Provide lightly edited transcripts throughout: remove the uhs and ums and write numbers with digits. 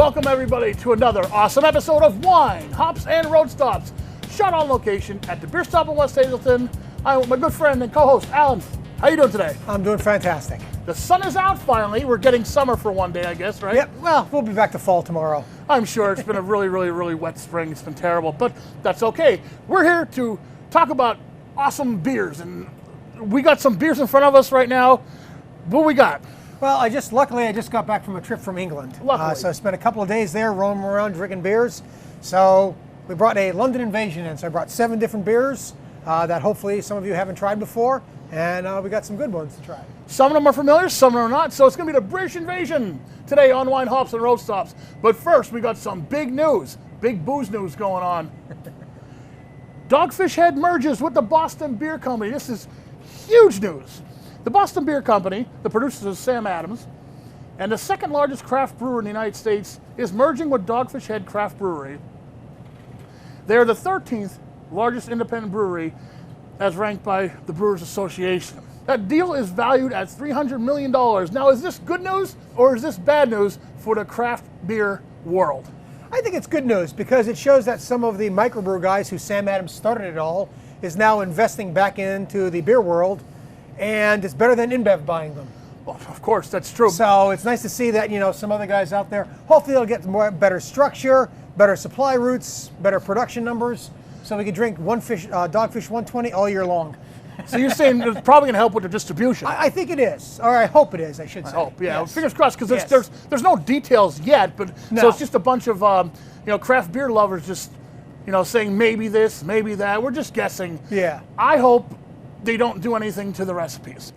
Welcome everybody to another awesome episode of Wine, Hops, and Road Stops, shot on location at the Beer Stop in West Hazleton. I'm with my good friend and co-host, Alan. How you doing today? I'm doing fantastic. The sun is out finally. We're getting summer for one day, I guess, right? Yep, well, we'll be back to fall tomorrow. I'm sure it's been a really wet spring. It's been terrible, but that's okay. We're here to talk about awesome beers, and we got some beers in front of us right now. What we got? Well, luckily I just got back from a trip from England. Luckily. So I spent a couple of days there roaming around drinking beers. So we brought a London Invasion in. So I brought 7 different beers that hopefully some of you haven't tried before. And we got some good ones to try. Some of them are familiar, some are not. So it's going to be the British Invasion today on Wine, Hops, and Road Stops. But first, we got some big news, big booze news going on. Dogfish Head merges with the Boston Beer Company. This is huge news. The Boston Beer Company, the producers of Sam Adams, and the second largest craft brewer in the United States, is merging with Dogfish Head Craft Brewery. They are the 13th largest independent brewery as ranked by the Brewers Association. That deal is valued at $300 million. Now, is this good news or is this bad news for the craft beer world? I think it's good news because it shows that some of the microbrew guys who Sam Adams started it all is now investing back into the beer world, and it's better than InBev buying them. Well, of course, that's true. So it's nice to see that, some other guys out there, hopefully they'll get better structure, better supply routes, better production numbers, so we can drink Dogfish 120 all year long. So you're saying it's probably going to help with the distribution? I think it is, or I hope it is, I should say. I hope, yeah. Yes. Fingers crossed, because Yes. there's no details yet, but No. so it's just a bunch of craft beer lovers just saying maybe this, maybe that. We're just guessing. Yeah. I hope they don't do anything to the recipes.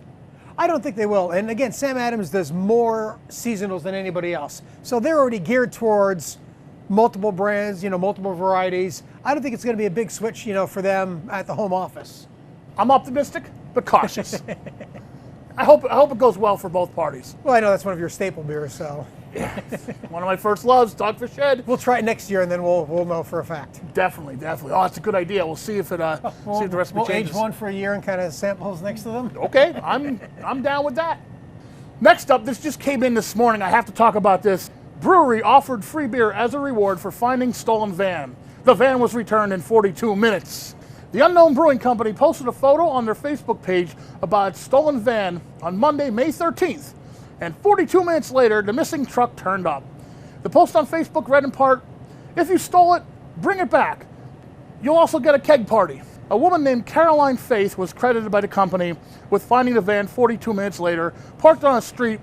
I don't think they will. And again, Sam Adams does more seasonals than anybody else. So they're already geared towards multiple brands, multiple varieties. I don't think it's going to be a big switch, for them at the home office. I'm optimistic, but cautious. I hope it goes well for both parties. Well, I know that's one of your staple beers, so One of my first loves, Dogfish Head. we'll try it next year and then we'll know for a fact. Definitely. Oh, that's a good idea. We'll see if it see if the recipe We'll changes. age one for a year and kind of samples next to them. Okay, I'm down with that. Next up, this just came in this morning. I have to talk about this. Brewery offered free beer as a reward for finding stolen van. The van was returned in 42 minutes. The Unknown Brewing Company posted a photo on their Facebook page about its stolen van on Monday, May 13th. And 42 minutes later, the missing truck turned up. The post on Facebook read in part, "If you stole it, bring it back. You'll also get a keg party." A woman named Caroline Faith was credited by the company with finding the van 42 minutes later, parked on a street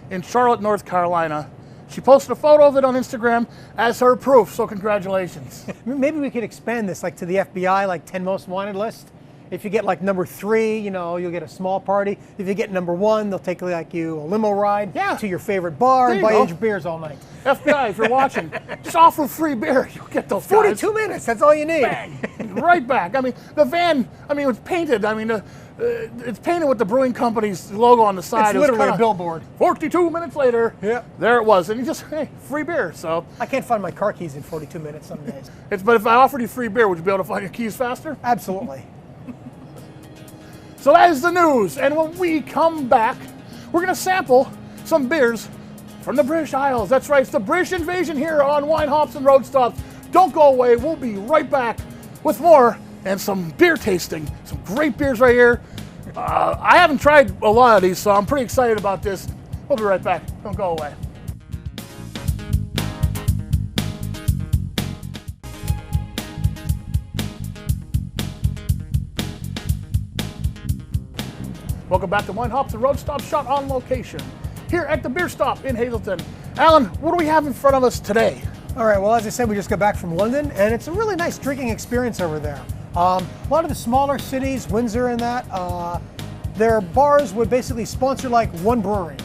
in Charlotte, North Carolina. She posted a photo of it on Instagram as her proof, so congratulations. Maybe we could expand this to the FBI, 10 most wanted list. If you get number 3, you'll get a small party. If you get number 1, they'll take you a limo ride to your favorite bar and buy you beers all night. FBI, if you're watching, just offer free beer. You'll get those 42 minutes, that's all you need. Bang, right back. I mean, the van, it was painted. It's painted with the brewing company's logo on the side. It's literally a a billboard. 42 minutes later, there it was. And you just, hey, free beer. So I can't find my car keys in 42 minutes some days. But if I offered you free beer, would you be able to find your keys faster? Absolutely. So that is the news. And when we come back, we're going to sample some beers from the British Isles. That's right, it's the British Invasion here on Wine, Hops, and Road Stops. Don't go away. We'll be right back with more and some beer tasting. Some great beers right here. I haven't tried a lot of these, so I'm pretty excited about this. We'll be right back. Don't go away. Welcome back to Wine, Hops, and Road Stop, shot on location here at the Beer Stop in Hazleton. Alan, what do we have in front of us today? All right, well, as I said, we just got back from London, and it's a really nice drinking experience over there. A lot of the smaller cities, Windsor and that, their bars would basically sponsor one brewery.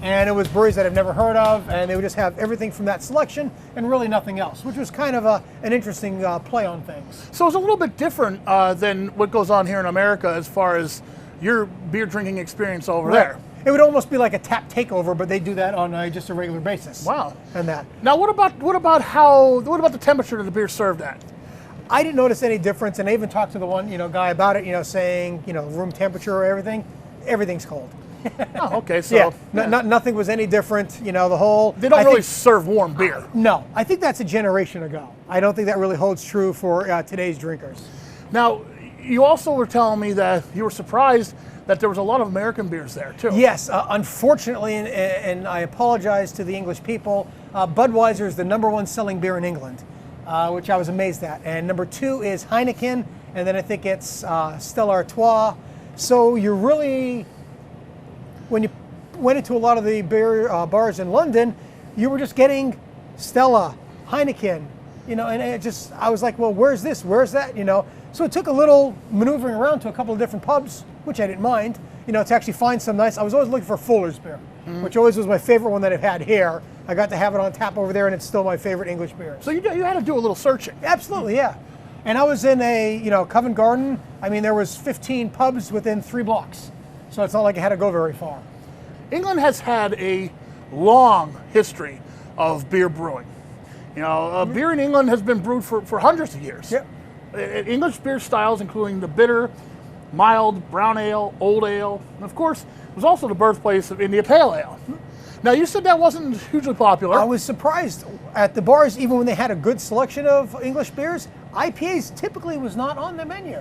And it was breweries that I've never heard of, and they would just have everything from that selection and really nothing else, which was kind of an interesting play on things. So it's a little bit different than what goes on here in America as far as your beer drinking experience over there. It would almost be like a tap takeover, but they do that on just a regular basis. Wow. And that. Now, what about the temperature that the beer served at? I didn't notice any difference, and I even talked to the one guy about it, saying room temperature or everything's cold. Oh, okay. So Yeah, nothing was any different. You know, the whole. they don't I really think- serve warm beer. No, I think that's a generation ago. I don't think that really holds true for today's drinkers. Now, you also were telling me that you were surprised that there was a lot of American beers there too. Yes, unfortunately, and I apologize to the English people, Budweiser is the #1 selling beer in England, which I was amazed at. And number 2 is Heineken, and then I think it's Stella Artois. So you really, when you went into a lot of the beer bars in London, you were just getting Stella, Heineken, you know, and I was like, well, where's this? Where's that? You know, so it took a little maneuvering around to a couple of different pubs, which I didn't mind, you know, to actually find some nice. I was always looking for Fuller's beer, which always was my favorite one that I've had here. I got to have it on tap over there, and it's still my favorite English beer. So you had to do a little searching. Absolutely, yeah. And I was in Covent Garden. I mean, there was 15 pubs within 3 blocks, so it's not like I had to go very far. England has had a long history of beer brewing. You know, beer in England has been brewed for hundreds of years. Yep. English beer styles, including the bitter, mild, brown ale, old ale, and of course, it was also the birthplace of India Pale Ale. Now, you said that wasn't hugely popular. I was surprised at the bars, even when they had a good selection of English beers, IPAs typically was not on the menu.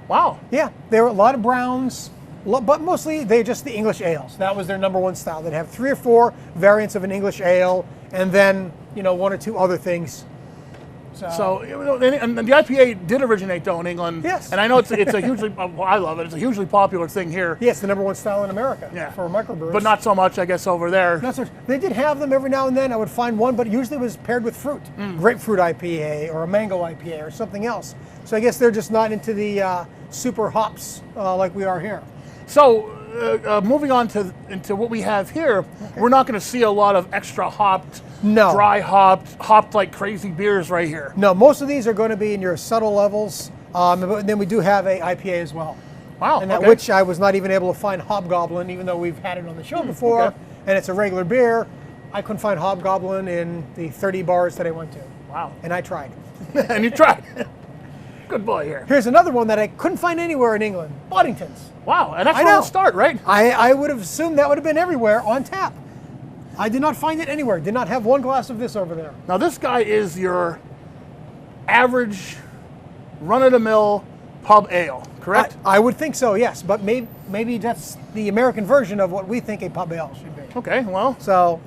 Wow. Yeah, there were a lot of browns, but mostly they're just the English ales. That was their #1 style. They'd have 3 or 4 variants of an English ale, and then 1 or 2 other things. So, and the IPA did originate though in England. Yes. And I know it's a hugely, well, I love it. It's a hugely popular thing here. Yes, the #1 style in America for microbrewers. But not so much, I guess, over there. Not so much. They did have them every now and then. I would find one, but usually it was paired with fruit, grapefruit IPA or a mango IPA or something else. So I guess they're just not into the super hops like we are here. So, moving on into what we have here, we're not going to see a lot of extra hopped, No. dry hopped like crazy beers right here. No, most of these are going to be in your subtle levels, but then we do have a IPA as well. Wow. And that, okay. which I was not even able to find Hobgoblin, even though we've had it on the show before, okay. and it's a regular beer. I couldn't find Hobgoblin in the 30 bars that I went to. Wow. And I tried. And you tried. Good boy here. Here's another one that I couldn't find anywhere in England, Boddington's. Wow, and that's I where know. we'll start, right? I would have assumed that would have been everywhere on tap. I did not find it anywhere. Did not have one glass of this over there. Now this guy is your average run-of-the-mill pub ale, correct? I would think so, yes. But maybe that's the American version of what we think a pub ale should be. Okay, well, So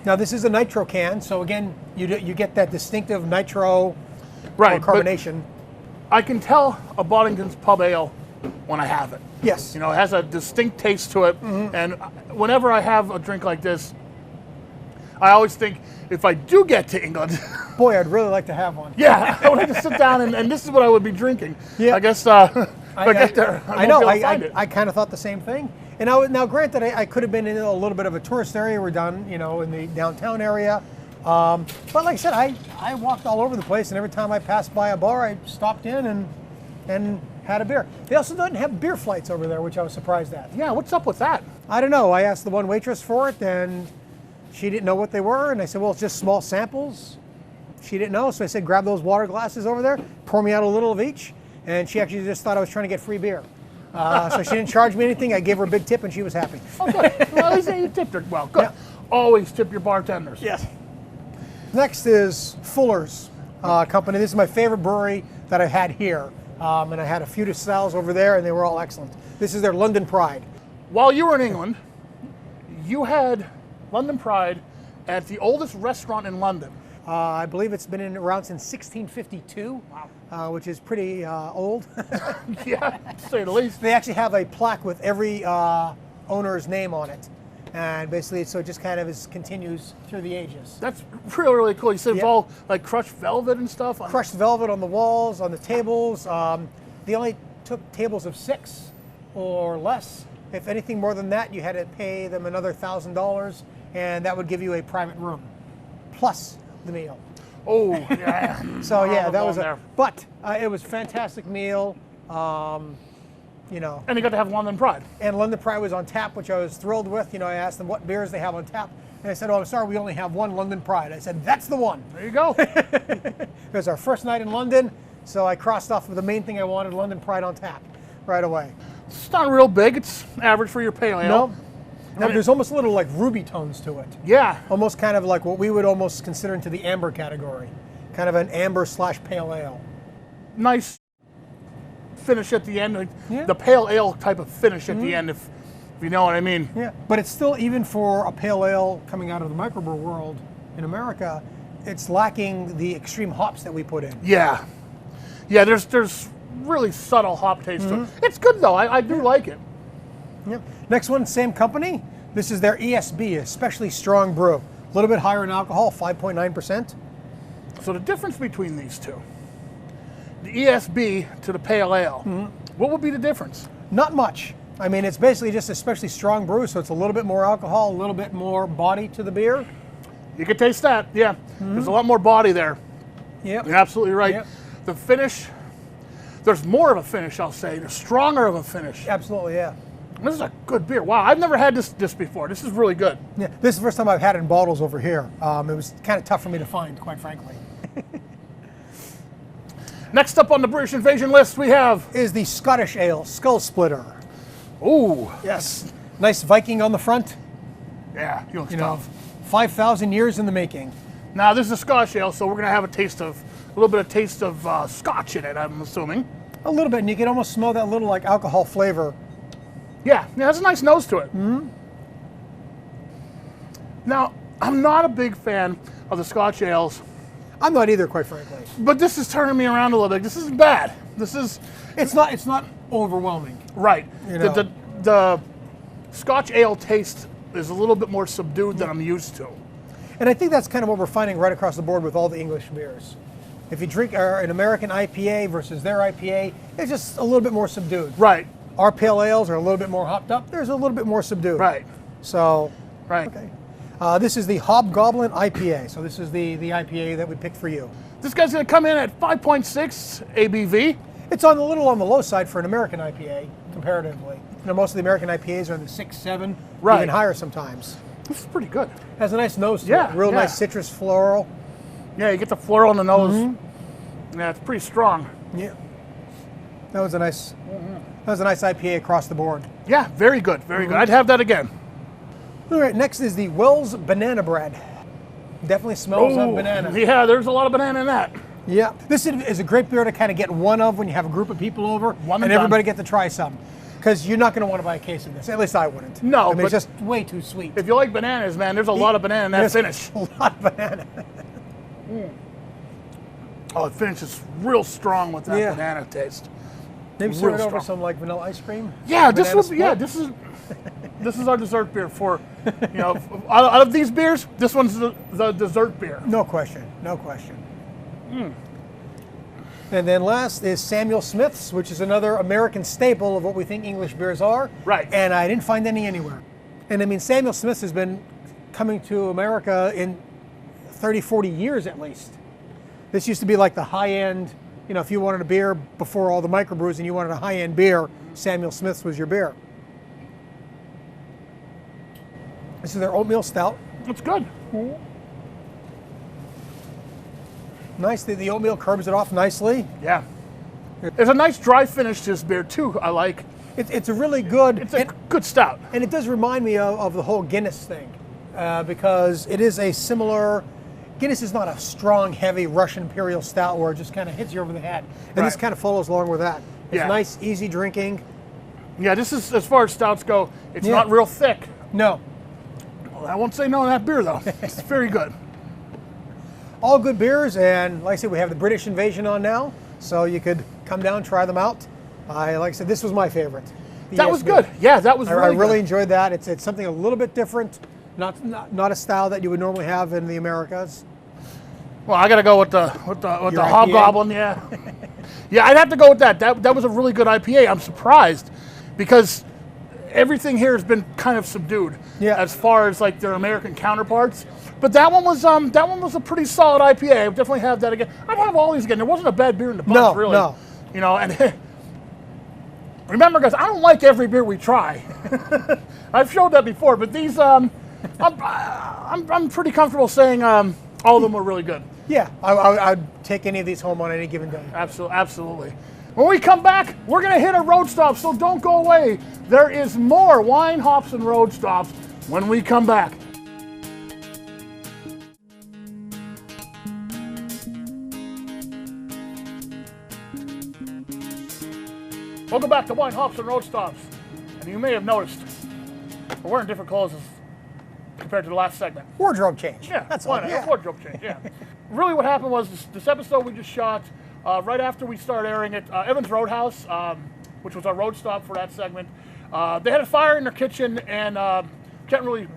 now this is a nitro can. So again, you get that distinctive nitro right. but carbonation. I can tell a Boddington's pub ale when I have it. Yes. You know, it has a distinct taste to it, and whenever I have a drink like this, I always think, if I do get to England, Boy, I'd really like to have one. yeah, I would like to sit down and this is what I would be drinking. Yeah. I guess if I get there, I know. I I kind of thought the same thing. And now, granted, I could have been in a little bit of a tourist area. We're down, in the downtown area. But like I said, I walked all over the place, and every time I passed by a bar, I stopped in and had a beer. They also don't have beer flights over there, which I was surprised at. Yeah, what's up with that? I don't know. I asked the one waitress for it, and she didn't know what they were. And I said, well, it's just small samples. She didn't know, so I said, grab those water glasses over there, pour me out a little of each. And she actually just thought I was trying to get free beer. So she didn't charge me anything. I gave her a big tip, and she was happy. Oh, good. Well, at least you tipped her well. Good. Yeah. Always tip your bartenders. Yes. Next is Fuller's Company. This is my favorite brewery that I've had here. And I had a few styles over there, and they were all excellent. This is their London Pride. While you were in England, you had London Pride at the oldest restaurant in London. I believe it's been around since 1652, which is pretty old. Yeah, to say the least. They actually have a plaque with every owner's name on it. And basically, so it just kind of continues through the ages. That's really, really cool. You said it's Yeah. all like crushed velvet and stuff. Crushed velvet on the walls, on the tables. They only took tables of 6 or less. If anything more than that, you had to pay them another $1,000, and that would give you a private room, plus the meal. Oh, yeah. So yeah, that going was there. But it was a fantastic meal. And you got to have London Pride. And London Pride was on tap, which I was thrilled with. I asked them what beers they have on tap, and they said, "Oh, I'm sorry, we only have one London Pride." I said, "That's the one." There you go. It was our first night in London, so I crossed off the main thing I wanted, London Pride on tap. right away. It's not real big. It's average for your pale ale. No, there's almost a little like ruby tones to it. Yeah. Almost kind of like what we would almost consider into the amber category. Kind of an amber / pale ale. Nice finish at the end. Like Yeah. the pale ale type of finish at the end, if you know what I mean. Yeah, but it's still, even for a pale ale coming out of the microbrew world in America, it's lacking the extreme hops that we put in. Yeah. Yeah, there's really subtle hop taste to it. It's good though. I do like it. Yep. Next one, same company. This is their ESB, especially strong brew. A little bit higher in alcohol, 5.9%. So the difference between these two, the ESB to the pale ale, what would be the difference? Not much. I mean, it's basically just especially strong brew, so it's a little bit more alcohol, a little bit more body to the beer. You can taste that, yeah. There's a lot more body there. Yep. You're absolutely right. Yep. The finish, there's more of a finish, I'll say. There's stronger of a finish. Absolutely, yeah. This is a good beer. Wow, I've never had this before. This is really good. Yeah, this is the first time I've had it in bottles over here. It was kind of tough for me to find, quite frankly. Next up on the British Invasion list, we have, Is the Scottish Ale Skull Splitter. ooh, Yes. Nice Viking on the front. yeah, you You know, stuff. 5,000 years in the making. Now this is a Scotch ale, so we're gonna have a little bit of taste of Scotch in it, I'm assuming. A little bit, and you can almost smell that little like alcohol flavor. Yeah, it has a nice nose to it. Now, I'm not a big fan of the Scotch ales, I'm not either, quite frankly. but this is turning me around a little bit. This isn't bad. This is It's not overwhelming. right. You The, know. the Scotch ale taste is a little bit more subdued than I'm used to. And I think that's kind of what we're finding right across the board with all the English beers. If you drink an American IPA versus their IPA, it's just a little bit more subdued. Right, Our pale ales are a little bit more hopped up. There's a little bit more subdued. right, So, right. okay. This is the Hobgoblin IPA. So this is the IPA that we picked for you. This guy's gonna come in at 5.6 ABV. It's on a little on the low side for an American IPA, comparatively. You know, most of the American IPAs are in the 6, 7, Right. even higher sometimes. This is pretty good. Has a nice nose to Yeah, it. Real yeah. nice citrus floral. Yeah, you get the floral in the nose. Yeah, it's pretty strong. Yeah. That was a nice IPA across the board. Yeah, very good, very good. I'd have that again. All right, next is the Wells Banana Bread. Definitely smells of banana. Yeah, there's a lot of banana in that. Yeah. This is a great beer to kind of get one of when you have a group of people over One and and everybody done. get to try some. Because you're not going to want to buy a case of this. At least I wouldn't. No, I mean, but- it's just way too sweet. If you like bananas, man, there's a lot of banana in that There's finish. A lot of banana. Oh, the finish is real strong with that Yeah. banana taste. Maybe Real serve it over strong. some like vanilla ice cream. Yeah, this Banana was yeah, split. this is our dessert beer for out of these beers, this one's the dessert beer. No question. No question. And then last is Samuel Smith's, which is another American staple of what we think English beers are. Right. And I didn't find any anywhere. And I mean, Samuel Smith's has been coming to America in 30, 40 years at least. This used to be like the high-end, you know, if you wanted a beer before all the microbrews and you wanted a high-end beer, Samuel Smith's was your beer. This is their oatmeal stout. It's good. Nice, the oatmeal curbs it off nicely. Yeah. There's a nice dry finish to this beer too. I like. It's a really good, It's a good stout. and it does remind me of the whole Guinness thing, because it is a similar. Guinness is not a strong, heavy Russian Imperial Stout where it just kind of hits you over the head, and this Right. kind of follows along with that. It's Yeah. nice, easy drinking. Yeah, this is as far as stouts go. It's Yeah. not real thick. No, I won't say no to that beer though. It's very good. all good beers, and like I said, we have the British Invasion on now, so you could come down, try them out. Like I said, this was my favorite. the That was ESB. good. Yeah, that was I really really good. enjoyed that. It's something a little bit different, not a style that you would normally have in the Americas. Well, I gotta go with the Your IPA? Hobgoblin. Yeah, yeah, I'd have to go with that. That was a really good IPA. I'm surprised because everything here has been kind of subdued Yeah. as far as like their American counterparts. But that one was a pretty solid IPA. I would definitely have that again. I'd have all these again. There wasn't a bad beer in the bunch, No, really. no. You know, and remember, guys, I don't like every beer we try. I've showed that before, but these, I'm pretty comfortable saying all of them were really good. Yeah, I'd take any of these home on any given day. Absolutely. When we come back, we're going to hit a road stop, so don't go away. There is more wine, hops, and road stops when we come back. Welcome back to Wine, Hops, and Road Stops. And you may have noticed, we're wearing different clothes compared to the last segment. Wardrobe change. Yeah, that's all. Yeah. Wardrobe change, yeah. Really what happened was this episode we just shot, right after we started airing it, Evans Roadhouse, which was our road stop for that segment. They had a fire in their kitchen, and can't really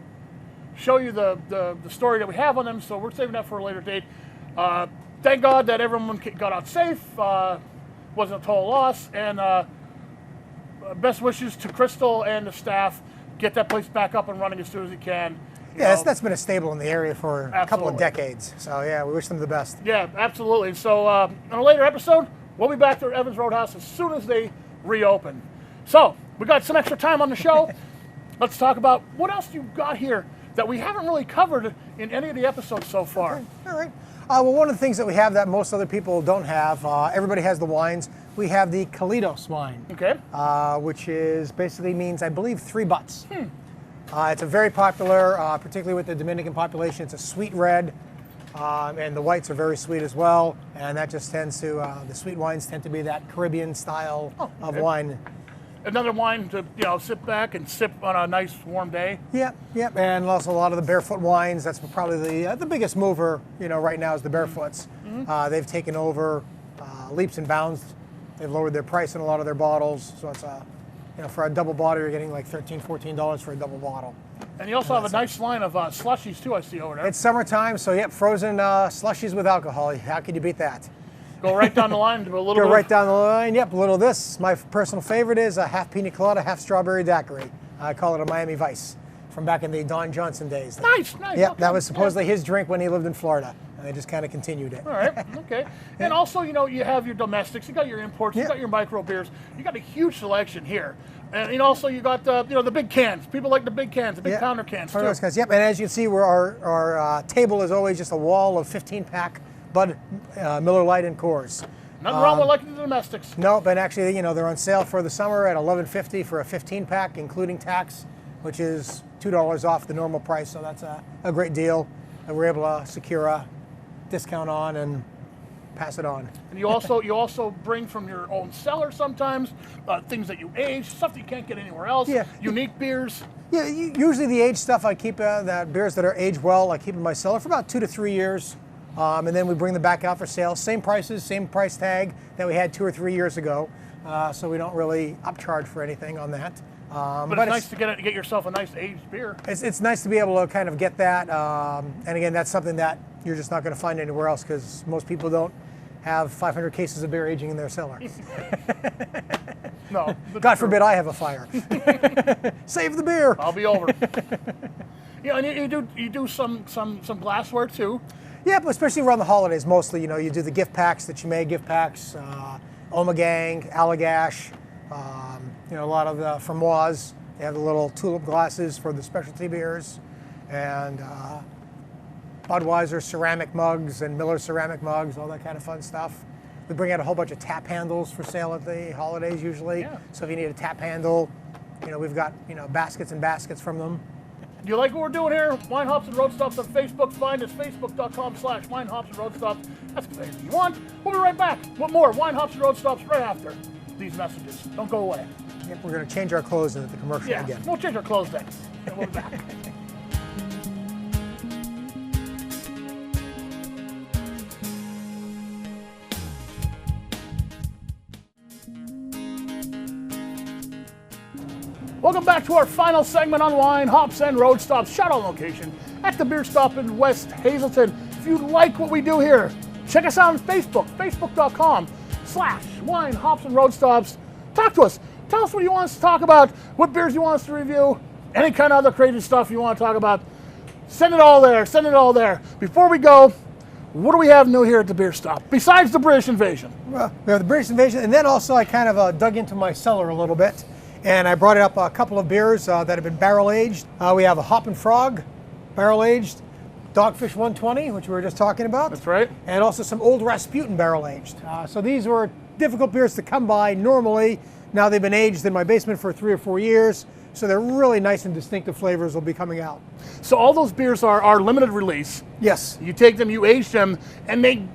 show you the story that we have on them, so we're saving that for a later date. Thank God that everyone got out safe, wasn't a total loss, and best wishes to Crystal and the staff. Get that place back up and running as soon as you can. Yeah, that's been a staple in the area for a couple of decades. So yeah, we wish them the best. Yeah, absolutely. So on a later episode, we'll be back to Evans Roadhouse as soon as they reopen. So we got some extra time on the show. Let's talk about what else you've got here that we haven't really covered in any of the episodes so far. Okay. All right. Well, one of the things that we have that most other people don't have, everybody has the wines. We have the Kalitos wine, Okay. which is basically means, I believe, 3 butts. It's a very popular, particularly with the Dominican population. It's a sweet red, and the whites are very sweet as well. And that just tends to, the sweet wines tend to be that Caribbean style of wine. Another wine to sit back and sip on a nice warm day. Yep. And also a lot of the barefoot wines. That's probably the biggest mover, right now is the barefoots. They've taken over leaps and bounds. They've lowered their price in a lot of their bottles. So it's for a double bottle, you're getting like $13, $14 for a double bottle. And you also have a nice line of slushies too, I see over there. It's summertime, so frozen slushies with alcohol. How can you beat that? Go right down the line to a little Go bit. right down the line. Yep, a little of this. My personal favorite is a half pina colada, half strawberry daiquiri. I call it a Miami Vice from back in the Don Johnson days. Nice. Yep, Okay. that was supposedly his drink when he lived in Florida, and they just kind of continued it. All right, okay. And also, you have your domestics, you got your imports, you got your micro beers, you got a huge selection here. And also you got the big cans. People like the big cans, the big pounder cans too. Those guys. Yep, and as you can see, our table is always just a wall of 15-pack Bud, Miller Lite, and Coors. Nothing wrong with liking the domestics. No, but actually, they're on sale for the summer at $11.50 for a 15-pack, including tax, which is $2 off the normal price. So that's a great deal that we're able to secure a discount on and pass it on. And you also bring from your own cellar sometimes things that you age, stuff that you can't get anywhere else. Yeah. Unique beers. Yeah, usually the aged stuff I keep that beers that are aged well I keep in my cellar for about 2 to 3 years. And then we bring them back out for sale. Same prices, same price tag that we had 2 or 3 years ago. So we don't really upcharge for anything on that. But it's nice to get yourself a nice aged beer. It's nice to be able to kind of get that. And again, that's something that you're just not going to find anywhere else because most people don't have 500 cases of beer aging in their cellar. No. God forbid I have a fire. Save the beer. I'll be over. And you do some glassware too. Yeah, but especially around the holidays, mostly, you do the gift packs, the Chimay gift packs, Omegang, Allagash, a lot of the Fermoise. They have the little tulip glasses for the specialty beers, and Budweiser ceramic mugs and Miller ceramic mugs, all that kind of fun stuff. We bring out a whole bunch of tap handles for sale at the holidays usually. Yeah. So if you need a tap handle, we've got, baskets and baskets from them. Do you like what we're doing here? Wine, Hops, and Road Stops on Facebook. Find us, facebook.com/Wine, Hops, and Road Stops. That's anything you want. We'll be right back with more Wine, Hops, and Road Stops right after these messages. Don't go away. Yep, we're going to change our clothes into the commercial again. We'll change our clothes next. And we'll be back. Welcome back to our final segment on Wine, Hops, and Road Stops. Shout out location at the Beer Stop in West Hazelton. If you like what we do here, check us out on Facebook, facebook.com/Wine, Hops, and Road Stops. Talk to us. Tell us what you want us to talk about, what beers you want us to review, any kind of other crazy stuff you want to talk about. Send it all there. Send it all there. Before we go, what do we have new here at the Beer Stop, besides the British invasion? Well, we have the British invasion, and then also I kind of dug into my cellar a little bit. And I brought up a couple of beers that have been barrel aged. We have a Hop and Frog, barrel aged, Dogfish 120, which we were just talking about. That's right. And also some Old Rasputin barrel aged. So these were difficult beers to come by normally. Now they've been aged in my basement for 3 or 4 years, so they're really nice and distinctive flavors will be coming out. So all those beers are limited release. Yes. You take them, you age them, and they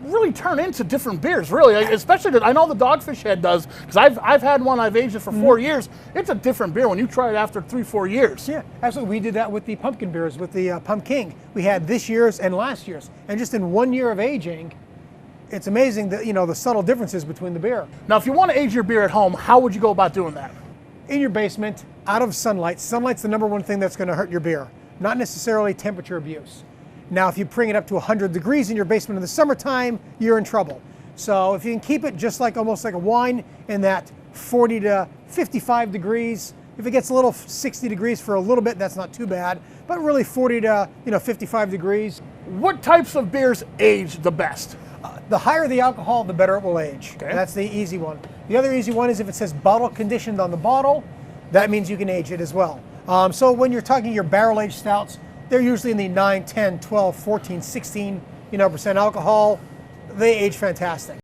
really turn into different beers, really. Especially, I know the Dogfish Head does, because I've had one, I've aged it for 4 years. It's a different beer when you try it after 3-4 years. Yeah, absolutely. We did that with the pumpkin beers, with the Pumpkin. We had this year's and last year's. And just in 1 year of aging, it's amazing that, the subtle differences between the beer. Now, if you want to age your beer at home, how would you go about doing that? In your basement, out of sunlight. Sunlight's the number one thing that's going to hurt your beer, not necessarily temperature abuse. Now, if you bring it up to 100 degrees in your basement in the summertime, you're in trouble. So if you can keep it just like almost like a wine in that 40 to 55 degrees, if it gets a little 60 degrees for a little bit, that's not too bad. But really 40 to 55 degrees. What types of beers age the best? The higher the alcohol, the better it will age. Okay. That's the easy one. The other easy one is if it says bottle conditioned on the bottle, that means you can age it as well. So when you're talking your barrel aged stouts, they're usually in the 9, 10, 12, 14, 16 percent alcohol. They age fantastic.